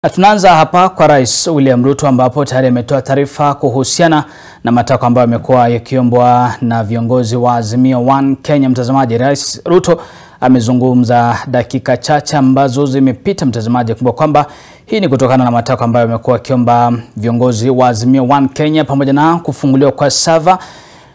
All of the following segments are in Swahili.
Na tunaanza hapa kwa Rais William Ruto ambapo tayari ametoa taarifa kuhusiana na matakwa ambayo yamekuwa yakiombwa na viongozi wa Azimio One Kenya. Mtazamaji, Rais Ruto amezungumza dakika chache ambazo zimepita, mtazamaji, kumbuka kwamba hii ni kutokana na matakwa ambayo yamekuwa yakiomba viongozi wa Azimio One Kenya, pamoja na kufunguliwa kwa server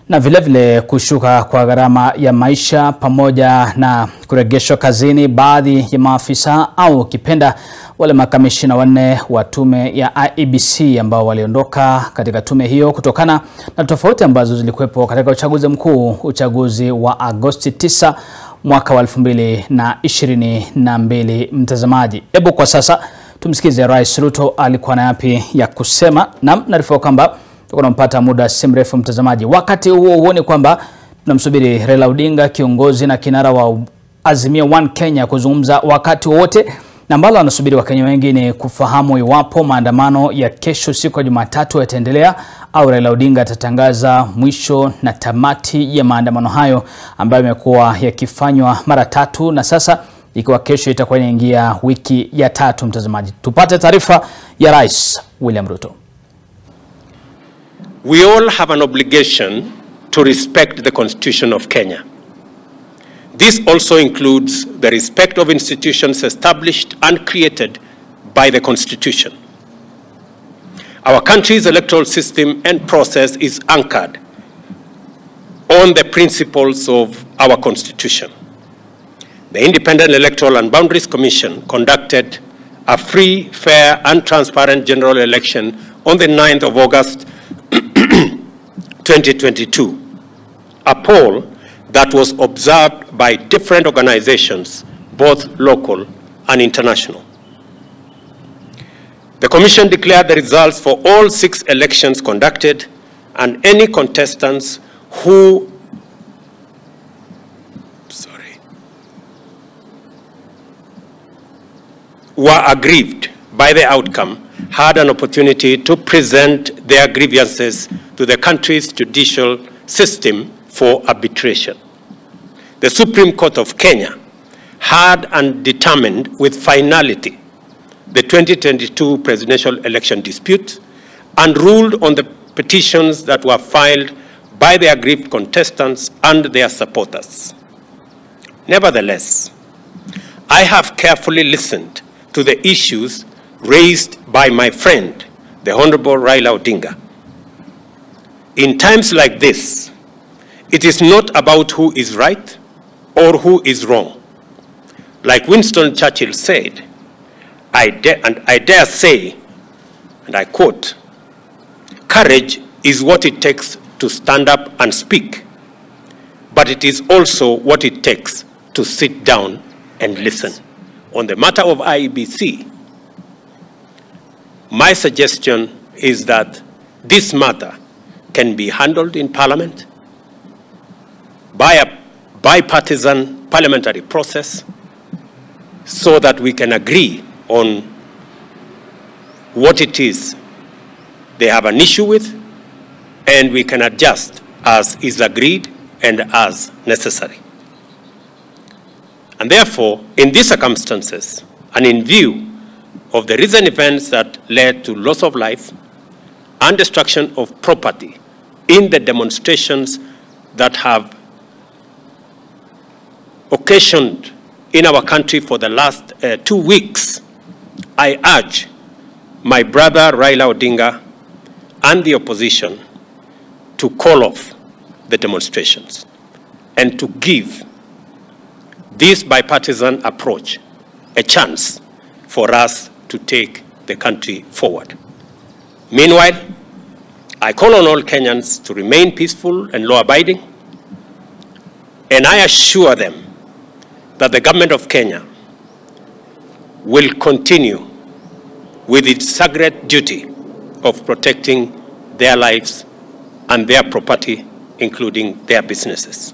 na vile kushuka kwa gharama ya maisha, pamoja na kurejeshwa kazini baadhi ya maafisa au kipenda wale makamishina wanne wa tume ya IEBC ambao waliondoka katika tume hiyo kutokana na tofauti ambazo zilikuwepo katika uchaguzi mkuu, uchaguzi wa Agosti 9 mwaka wa 2022. Mtazamaji, hebu kwa sasa tumsikize Rais Ruto alikuwa na yapi ya kusema, na naarifa kwamba tunampata muda si mrefu, mtazamaji. Wakati huo ni kwamba tunamsubiri Raila Odinga, kiongozi na kinara wa Azimio One Kenya, kuzungumza wakati wote, na ambalo anasubiri Wakenya wengi ni kufahamu iwapo maandamano ya kesho siku ya Jumatatu yataendelea au Raila Odinga atatangaza mwisho na tamati ya maandamano hayo ambayo yamekuwa yakifanywa mara tatu, na sasa ikiwa kesho itakuwa inaingia wiki ya tatu. Mtazamaji, tupate taarifa ya Rais William Ruto. We all have an obligation to respect the Constitution of Kenya. This also includes the respect of institutions established and created by the Constitution. Our country's electoral system and process is anchored on the principles of our Constitution. The Independent Electoral and Boundaries Commission conducted a free, fair, and transparent general election on the 9th of August 2022, a poll that was observed by different organizations, both local and international. The Commission declared the results for all 6 elections conducted, and any contestants who were aggrieved by the outcome had an opportunity to present their grievances to the country's judicial system for arbitration. The Supreme Court of Kenya had and determined with finality the 2022 presidential election dispute and ruled on the petitions that were filed by the aggrieved contestants and their supporters. Nevertheless, I have carefully listened to the issues raised by my friend, the Honorable Raila Odinga. In times like this, it is not about who is right or who is wrong. Like Winston Churchill said, I dare say, and I quote, "Courage is what it takes to stand up and speak, but it is also what it takes to sit down and listen." On the matter of IEBC, my suggestion is that this matter can be handled in Parliament by a bipartisan parliamentary process so that we can agree on what it is they have an issue with, and we can adjust as is agreed and as necessary. And therefore, in these circumstances, and in view of the recent events that led to loss of life and destruction of property in the demonstrations that have occasioned in our country for the last 2 weeks, I urge my brother Raila Odinga and the opposition to call off the demonstrations and to give this bipartisan approach a chance for us to take the country forward. Meanwhile, I call on all Kenyans to remain peaceful and law-abiding, and I assure them that the government of Kenya will continue with its sacred duty of protecting their lives and their property, including their businesses.